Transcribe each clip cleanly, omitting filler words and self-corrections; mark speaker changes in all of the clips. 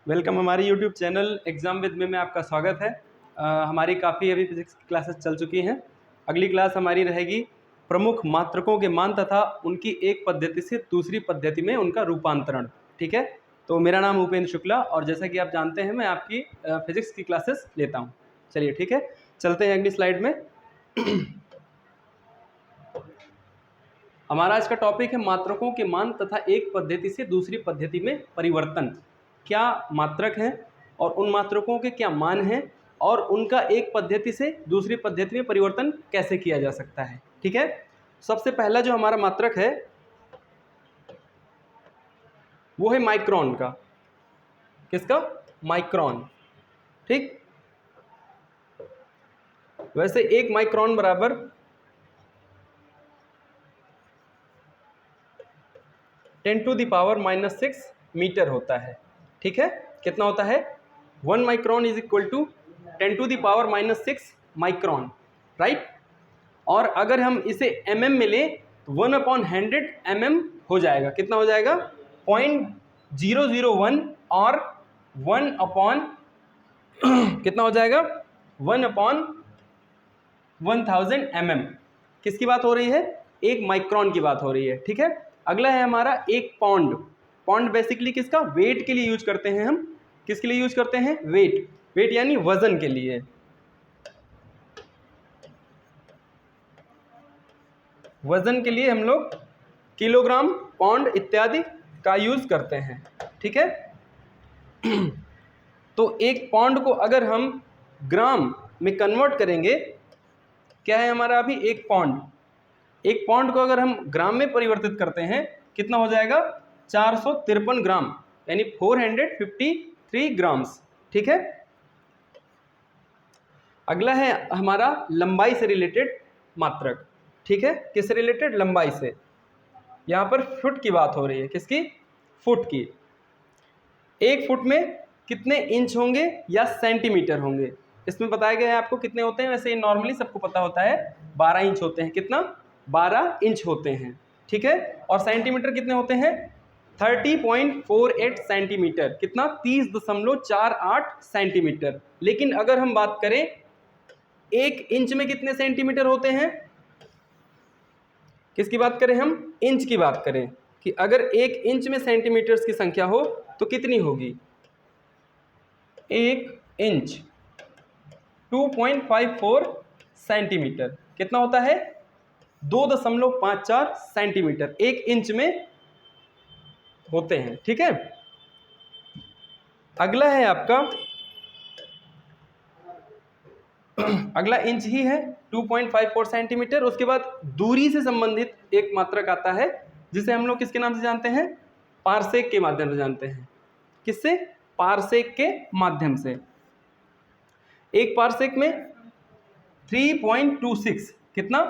Speaker 1: Welcome हमारी YouTube channel exam with में आपका स्वागत है। हमारी काफ़ी अभी फिजिक्स की क्लासेस चल चुकी हैं। अगली क्लास हमारी रहेगी प्रमुख मात्रकों के मान तथा उनकी एक पद्धति से दूसरी पद्धति में उनका रूपांतरण। ठीक है, तो मेरा नाम उपेंद्र शुक्ला और जैसा कि आप जानते हैं मैं आपकी फिजिक्स की क्लासेस लेता हूँ। चलिए ठीक है, चलते हैं अगली स्लाइड में। हमारा आज का टॉपिक है मात्रकों के मान तथा एक पद्धति से दूसरी पद्धति में परिवर्तन। क्या मात्रक हैं और उन मात्रकों के क्या मान हैं और उनका एक पद्धति से दूसरी पद्धति में परिवर्तन कैसे किया जा सकता है। ठीक है, सबसे पहला जो हमारा मात्रक है वो है माइक्रोन का। किसका? माइक्रोन। ठीक, वैसे एक माइक्रोन बराबर 10⁻⁻⁶ मीटर होता है। ठीक है, कितना होता है? 1 micron is equal to 10⁻⁻6 micron, right. और अगर हम इसे mm में लें तो 1/100 mm हो जाएगा। कितना हो जाएगा? 0.001 और 1/, कितना हो जाएगा? 1/1000 mm। किसकी बात हो रही है? एक माइक्रोन की बात हो रही है। ठीक है, अगला है हमारा एक पौंड। पौंड बेसिकली किसका? वेट के लिए यूज करते हैं हम। किसके लिए यूज करते हैं? वेट। वेट यानी वजन के लिए। वजन के लिए हम लोग किलोग्राम, पाउंड इत्यादि का यूज करते हैं। ठीक है, तो एक पाउंड को अगर हम ग्राम में कन्वर्ट करेंगे, क्या है हमारा अभी एक पाउंड। एक पाउंड को अगर हम ग्राम में परिवर्तित करते हैं कितना हो जाएगा? 453 ग्राम, यानी 453 ग्राम्स। ठीक है, अगला है हमारा लंबाई से रिलेटेड मात्रक। ठीक है, किससे रिलेटेड? लंबाई से। यहाँ पर फुट की बात हो रही है। किसकी? फुट की। एक फुट में कितने इंच होंगे या सेंटीमीटर होंगे? इसमें बताया गया है आपको कितने होते हैं। वैसे नॉर्मली सबको पता होता है 12 इंच होते हैं। कितना? 12 इंच होते हैं। ठीक है, और सेंटीमीटर कितने होते हैं? 30.48 सेंटीमीटर। कितना? 30.48 सेंटीमीटर। लेकिन अगर हम बात करें एक इंच में कितने सेंटीमीटर होते हैं? किसकी बात करें हम? इंच की बात करें कि अगर एक इंच में सेंटीमीटर्स की संख्या हो तो कितनी होगी? एक इंच 2.54 सेंटीमीटर। कितना होता है? 2.54 सेंटीमीटर एक इंच में होते हैं। ठीक है, अगला है आपका अगला इंच ही है 2.54 सेंटीमीटर। उसके बाद दूरी से संबंधित एक मात्रक आता है जिसे हम लोग किसके नाम से जानते हैं? पारसेक के माध्यम से जानते हैं। किससे? पारसेक के माध्यम से। एक पारसेक में 3.26, कितना?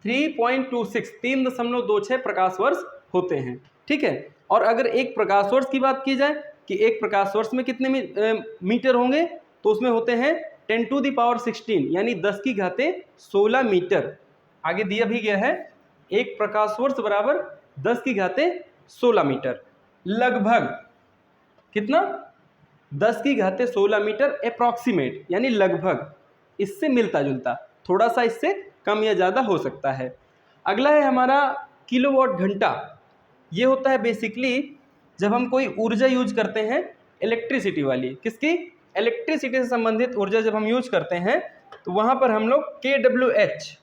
Speaker 1: 3.26 3.26 प्रकाश वर्ष होते हैं। ठीक है, और अगर एक प्रकाश वर्ष की बात की जाए कि एक प्रकाश वर्ष में कितने मीटर होंगे, तो उसमें होते हैं 10⁻16 यानी 10⁻16 मीटर। आगे दिया भी गया है एक प्रकाश वर्ष बराबर 10⁻16 मीटर। लगभग कितना? 10⁻16 मीटर अप्रॉक्सीमेट, यानी लगभग, इससे मिलता जुलता, थोड़ा सा इससे कम या ज़्यादा हो सकता है। अगला है हमारा किलोवाट घंटा। ये होता है बेसिकली जब हम कोई ऊर्जा यूज करते हैं इलेक्ट्रिसिटी वाली। किसकी? इलेक्ट्रिसिटी से संबंधित ऊर्जा जब हम यूज करते हैं तो वहाँ पर हम लोग kWh,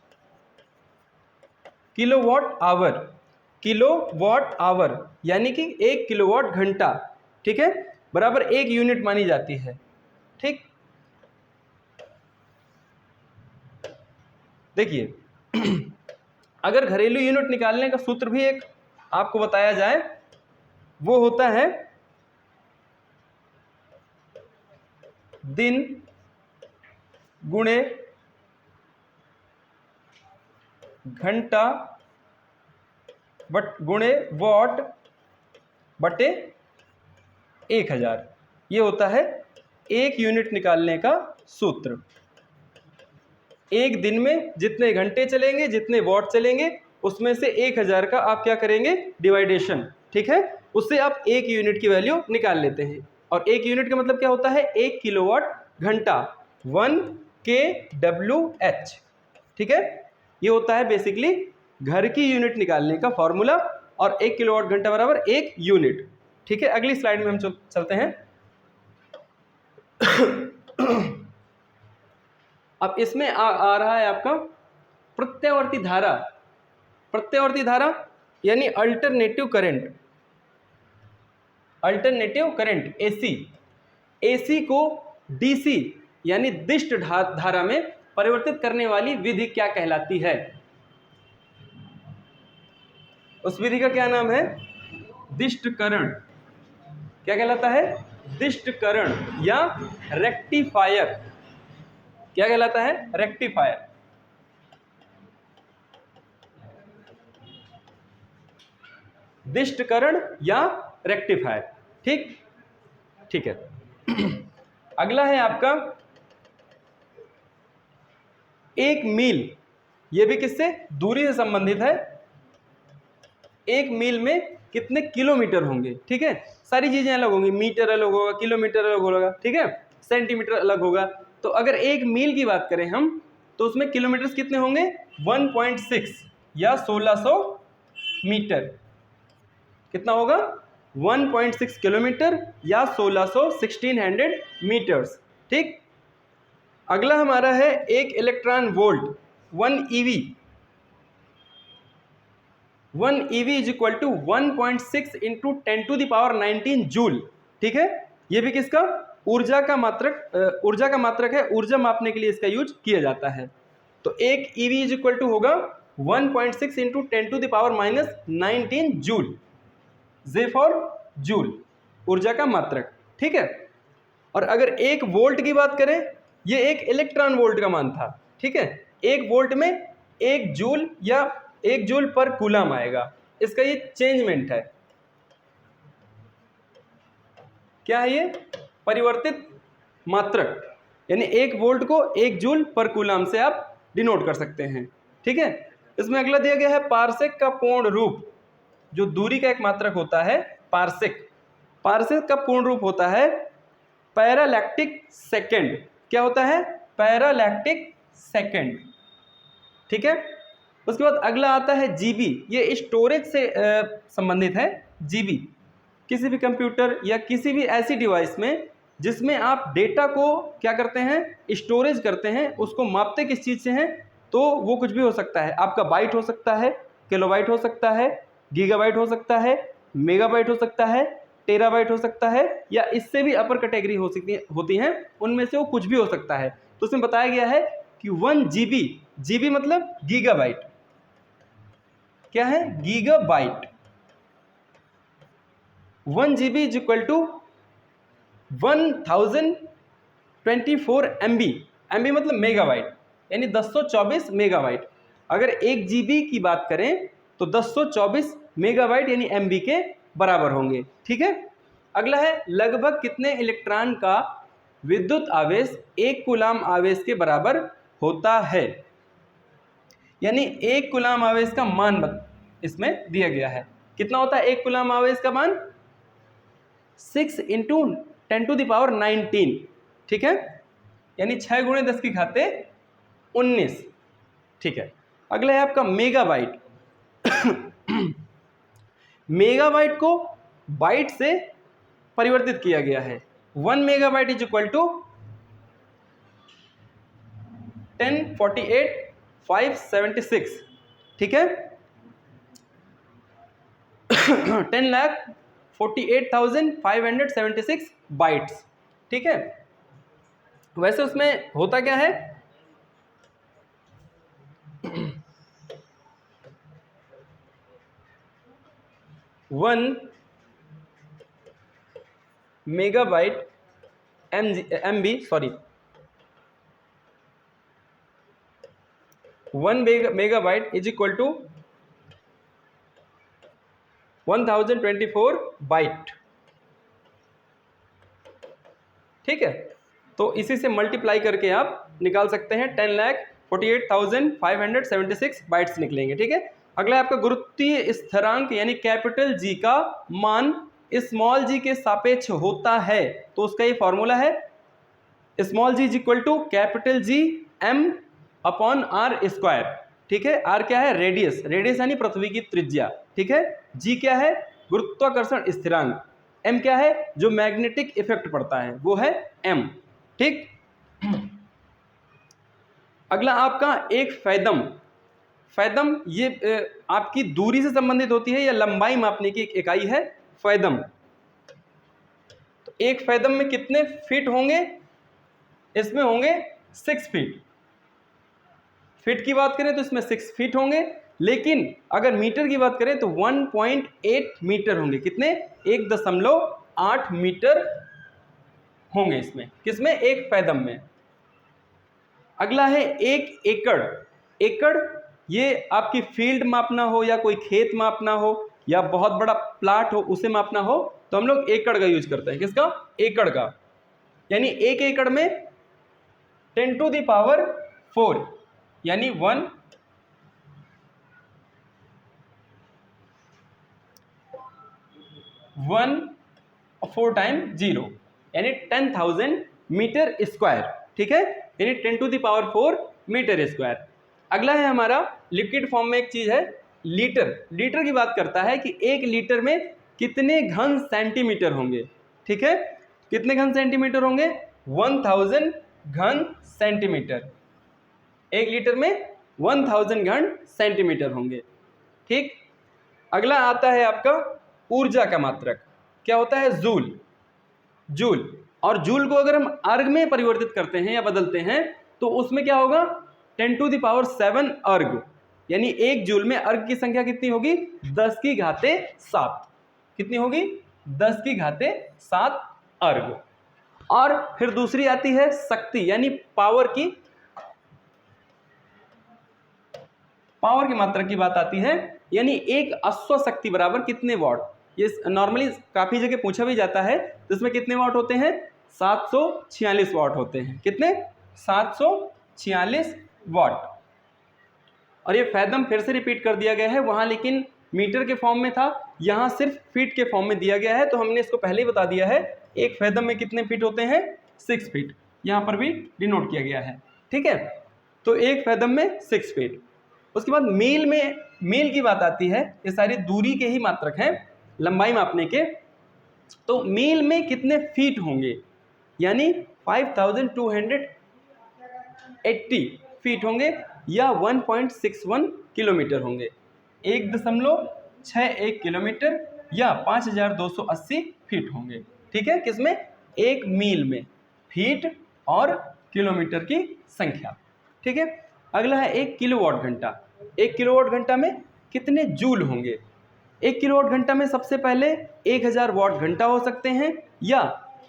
Speaker 1: kilowatt hour, kilowatt hour यानी कि 1 किलोवाट घंटा, ठीक है, बराबर 1 यूनिट मानी जाती है। ठीक, देखिए अगर घरेलू यूनिट निकालने का सूत्र भी एक आपको बताया जाए, वो होता है दिन गुणे घंटा गुणे वॉट बटे 1000। ये होता है एक यूनिट निकालने का सूत्र। एक दिन में जितने घंटे चलेंगे, जितने वॉट चलेंगे, उसमें से 1000 का आप क्या करेंगे? डिवाइडेशन। ठीक है, उससे आप एक यूनिट की वैल्यू निकाल लेते हैं। और एक यूनिट का मतलब क्या होता है, 1 किलोवाट घंटा, 1 kWh। ठीक है, ये होता है बेसिकली घर की यूनिट निकालने का फॉर्मूला, और 1 किलोवाट घंटा बराबर 1 यूनिट। ठीक है, अगली स्लाइड में हम चलते हैं। अब इसमें आ रहा है आपका प्रत्यावर्ती धारा। प्रत्यावर्ती धारा यानी alternative current. Alternative current AC. AC को डीसी यानी दिष्ट धारा में परिवर्तित करने वाली विधि क्या कहलाती है? उस विधि का क्या नाम है? दिष्टकरण। क्या कहलाता है? दिष्टकरण या रेक्टिफायर। क्या कहलाता है? रेक्टिफायर। दिष्टकरण या रेक्टिफायर। ठीक, ठीक है। अगला है आपका एक मील। यह भी किससे? दूरी से संबंधित है। एक मील में कितने किलोमीटर होंगे? ठीक है, सारी चीजें अलग होंगी, मीटर अलग होगा, किलोमीटर अलग होगा, ठीक है, सेंटीमीटर अलग होगा। तो अगर एक मील की बात करें हम, तो उसमें किलोमीटर कितने होंगे? 1.6 या 1600 मीटर। कितना होगा? 1.6 किलोमीटर या 1600 मीटर्स। ठीक, अगला हमारा है एक electron volt, 1 EV. 1 EV is equal to 1.6 into 10⁻19 joule. ठीक है, ये भी किसका? ऊर्जा का मात्रक है। ऊर्जा मापने के लिए इसका यूज किया जाता है। तो एक ईवी इज इक्वल टू होगा 1.6 into 10⁻19 joule. J for joule, ऊर्जा का मात्रक। ठीक है, और अगर एक वोल्ट की बात करें, ये एक इलेक्ट्रॉन वोल्ट का मान था। ठीक है, एक वोल्ट में 1 जूल या 1 जूल पर कूलम आएगा। इसका ये चेंजमेंट है। क्या है ये? परिवर्तित मात्रक, यानी 1 वोल्ट को 1 जूल पर कूलम से आप डिनोट कर सकते हैं। ठीक है, इसमें अगला दिया गया है पारसेक का पूर्ण रूप। जो दूरी का एक मात्रक होता है पारसेक, पारसेक का पूर्ण रूप होता है पैरालैक्टिक सेकंड। क्या होता है? पैरालैक्टिक सेकंड। ठीक है, उसके बाद अगला आता है जीबी। ये स्टोरेज से संबंधित है। जीबी किसी भी कंप्यूटर या किसी भी ऐसी डिवाइस में जिसमें आप डेटा को क्या करते हैं? स्टोरेज करते हैं। उसको मापते किस चीज़ से हैं? तो वो कुछ भी हो सकता है। आपका बाइट हो सकता है, किलोबाइट हो सकता है, गीगाबाइट हो सकता है, मेगाबाइट हो सकता है, टेराबाइट हो सकता है, या इससे भी अपर कैटेगरी होती हैं, उनमें से वो कुछ भी हो सकता है। तो उसमें बताया गया है कि 1 जीबी, जीबी मतलब गीगाबाइट। क्या है? Gigabyte. 1 GB is equal to 1024 MB। MB मतलब मेगाबाइट, यानी 1024 मेगाबाइट। अगर 1 जीबी की बात करें तो 1024 मेगाबाइट यानी MB के बराबर होंगे। ठीक है, अगला है लगभग कितने इलेक्ट्रॉन का विद्युत आवेश 1 कूलम आवेश के बराबर होता है? यानी 1 कूलम आवेश का मान इसमें दिया गया है। कितना होता है 1 कूलम आवेश का मान? 6 इंटू 10⁻19। ठीक है, यानी 6 गुणे 10 की घाते 19। ठीक है, अगला है आपका मेगाबाइट। मेगाबाइट को बाइट से परिवर्तित किया गया है। 1 मेगाबाइट इज इक्वल टू 1048,576। ठीक है, 10,48,576 बाइट्स। ठीक है, वैसे उसमें होता क्या है? 1 megabyte MB, sorry, 1 megabyte is equal to 1024 byte. ठीक है, तो इसी से मल्टीप्लाई करके आप निकाल सकते हैं 10,48,576 बाइट्स निकलेंगे। ठीक है, अगला है आपका गुरुत्वीय स्थिरांक यानी कैपिटल G का मान स्मॉल जी के सापेक्ष होता है तो उसका ये फॉर्मूला है small G is equal to capital G M upon R square. ठीक है, आर क्या है? रेडियस, रेडियस यानी पृथ्वी की त्रिज्या। ठीक है, जी क्या है? गुरुत्वाकर्षण स्थिरांक। एम क्या है? जो मैग्नेटिक इफेक्ट पड़ता है वो है एम। ठीक, अगला आपका एक फैदम। फैदम ये आपकी दूरी से संबंधित होती है या लंबाई मापने की एक इकाई है फैदम। तो एक फैदम में कितने फीट होंगे? इसमें होंगे 6 फीट। फीट की बात करें तो इसमें 6 फीट होंगे, लेकिन अगर मीटर की बात करें तो 1.8 मीटर होंगे। कितने? 1.8 मीटर होंगे इसमें। किसमें? एक फैदम में। अगला है एक एकड़। एकड़ ये आपकी फील्ड मापना हो या कोई खेत मापना हो या बहुत बड़ा प्लाट हो उसे मापना हो तो हम लोग एकड़ का यूज करते हैं। किसका? एकड़ का। यानी एक एकड़ में 10 टू द पावर 4 यानी 1 4 टाइम 0 यानी 10,000 मीटर स्क्वायर। ठीक है, यानी 10 to the power 4 metre square. अगला है हमारा लिक्विड फॉर्म में एक चीज है लीटर। लीटर की बात करता है कि एक लीटर में कितने घन सेंटीमीटर होंगे। ठीक है, कितने घन सेंटीमीटर होंगे? 1000 घन सेंटीमीटर। एक लीटर में 1000 घन सेंटीमीटर होंगे। ठीक, अगला आता है आपका ऊर्जा का मात्रक। क्या होता है? जूल। जूल, और जूल को अगर हम अर्ग में परिवर्तित करते हैं या बदलते हैं तो उसमें क्या होगा? 10 टू द पावर 7 अर्ग। यानी एक जूल में अर्ग की संख्या कितनी होगी? 10 की घाते 7। कितनी होगी? 10 की घाते 7 अर्ग। और फिर दूसरी आती है शक्ति यानी पावर की। पावर की मात्रा की बात आती है, यानी एक अश्व शक्ति बराबर कितने वाट। ये नॉर्मली काफी जगह पूछा भी जाता है। तो इसमें कितने वाट होते हैं? 746 वाट होते हैं। कितने? 746 वाट। और ये फैदम फिर से रिपीट कर दिया गया है वहां, लेकिन मीटर के फॉर्म में था, यहाँ सिर्फ फीट के फॉर्म में दिया गया है। तो हमने इसको पहले ही बता दिया है। एक फैदम में कितने फीट होते हैं? 6 फीट। यहाँ पर भी डिनोट किया गया है। ठीक है, तो एक फैदम में 6 फीट। उसके बाद मील में, मील की बात आती है। ये सारी दूरी के ही मात्रक हैं लंबाई मापने के। तो मील में कितने फीट होंगे? यानी 5280 फीट होंगे या 1.61 किलोमीटर होंगे। 1.61 किलोमीटर या 5280 फीट होंगे। ठीक है, किसमें? एक मील में। फीट और किलोमीटर की संख्या। ठीक है, अगला है एक किलोवाट घंटा। एक किलोवाट घंटा में कितने जूल होंगे? एक किलोवाट घंटा में सबसे पहले 1000 वाट घंटा हो सकते हैं या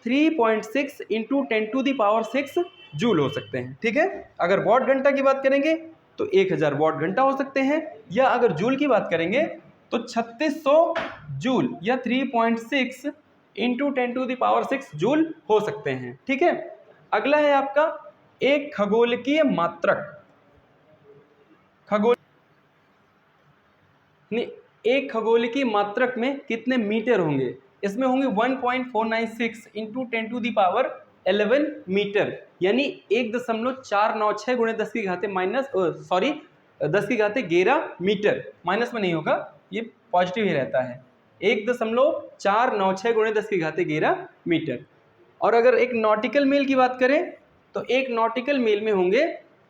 Speaker 1: 3.6 into 10 to the power 6 joule हो सकते हैं। ठीक है, अगर वाट घंटा की बात करेंगे तो 1000 वाट घंटा हो सकते हैं, या अगर जूल की बात करेंगे तो 3600 जूल या 3.6 into 10 to the power 6 joule हो सकते हैं। ठीक है, अगला है आपका एक खगोलकीय मात्रक। एक खगोलकीय मात्रक में कितने मीटर होंगे? इसमें होंगे 1.496 into 10 to the power 11 metre, यानी 1.496 गुणे 10 की घाते माइनस 10 की घाते 11 मीटर। माइनस में नहीं होगा, ये पॉजिटिव ही रहता है। 1.496 गुणे 10 की घाते 11 मीटर। और अगर एक नॉटिकल मील की बात करें तो एक नॉटिकल मील में होंगे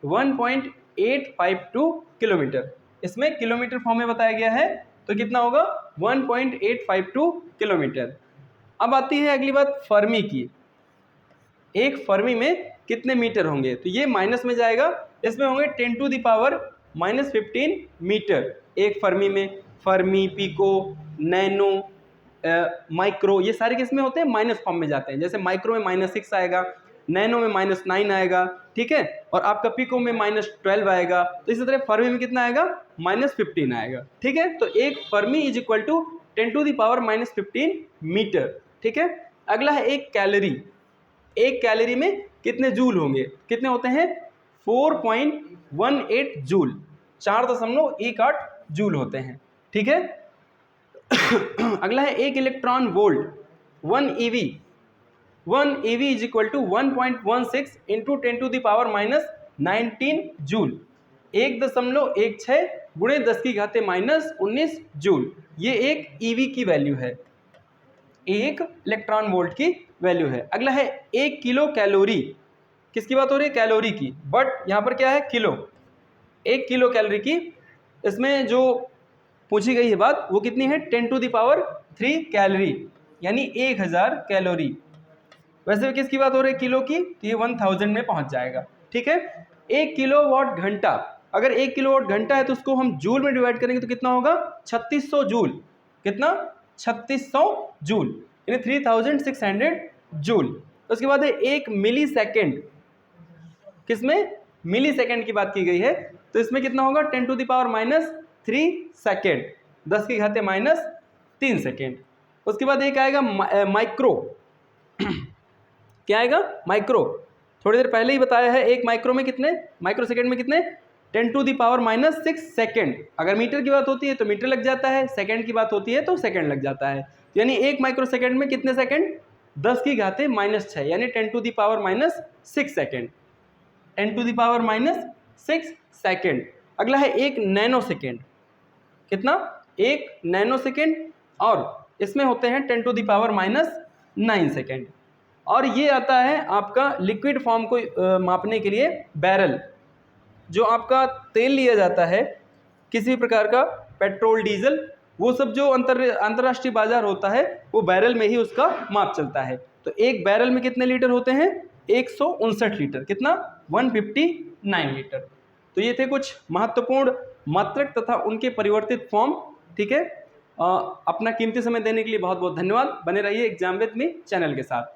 Speaker 1: 1.852 किलोमीटर। इसमें किलोमीटर फॉर्म में बताया गया है तो कितना होगा? 1.852 किलोमीटर। अब आती है अगली बात फर्मी की। एक फर्मी में कितने मीटर होंगे? तो ये माइनस में जाएगा। इसमें होंगे 10 टू द पावर -15 मीटर एक फर्मी में। फर्मी, पिको, नैनो, माइक्रो, ये सारे किसमें होते हैं? माइनस फॉर्म में जाते हैं। जैसे माइक्रो में -6 आएगा, नैनो में -9 आएगा। ठीक है, और आपका पिको में -12 आएगा। तो इसी तरह फर्मी में कितना आएगा? -15 आएगा। ठीक है, तो एक fermi is equal to 10 to the power -15 metre. ठीक है, अगला है एक कैलोरी। एक कैलोरी में कितने जूल होंगे? कितने होते हैं? 4.18 जूल, 4.18 जूल होते हैं। ठीक है, अगला है 1 electron volt 1 EV is equal to 1.16 into 10 to the power minus 19 joule, 1.16 गुणे 10 की घाते माइनस 19 जूल। ये एक EV की वैल्यू है, एक इलेक्ट्रॉन वोल्ट की वैल्यू है। अगला है 1 किलो कैलोरी, किसकी बात हो रही है? कैलोरी की, बट यहाँ पर क्या है? किलो। 1 किलो कैलोरी की, इसमें जो पूछी गई है बात वो कितनी है? 10 टू द पावर 3 कैलोरी, यानी 1000 कैलोरी। वैसे किसकी बात हो रही है? किलो की, तो ये 1000 में पहुंच जाएगा। ठीक है, 1 किलोवाट घंटा, अगर 1 किलोवाट घंटा है तो उसको हम जूल में डिवाइड करेंगे तो कितना होगा? 3600 जूल। कितना? 3600 जूल, यानी 3600 जूल। उसके बाद है 1 मिली सेकेंड, किसमें? मिली सेकेंड की बात की गई है, तो इसमें कितना होगा? 10 to the power minus 3 second, 10 की घाते माइनस 3 सेकेंड। उसके बाद एक आएगा माइक्रो। क्या आएगा? माइक्रो। थोड़ी देर पहले ही बताया है, एक माइक्रो में कितने? माइक्रो सेकेंड में कितने? 10 to the power minus 6 second. अगर मीटर की बात होती है तो मीटर लग जाता है, सेकेंड की बात होती है तो सेकेंड लग जाता है। यानी एक माइक्रो सेकेंड में कितने सेकेंड? 10 की घाते माइनस 6, यानी 10 to the power minus 6 second, 10 to the power minus 6 second. अगला है 1 नैनो सेकेंड। कितना? 1 नैनो सेकेंड, और इसमें होते हैं 10 to the power minus 9 second. और ये आता है आपका लिक्विड फॉर्म को मापने के लिए बैरल। जो आपका तेल लिया जाता है किसी भी प्रकार का, पेट्रोल, डीजल, वो सब जो अंतर्राष्ट्रीय बाजार होता है वो बैरल में ही उसका माप चलता है। तो एक बैरल में कितने लीटर होते हैं? 159 लीटर। कितना? 159 लीटर। तो ये थे कुछ महत्वपूर्ण मात्रक तथा उनके परिवर्तित फॉर्म। ठीक है, अपना कीमती समय देने के लिए बहुत बहुत धन्यवाद। बने रहिए एग्जाम विद मी चैनल के साथ।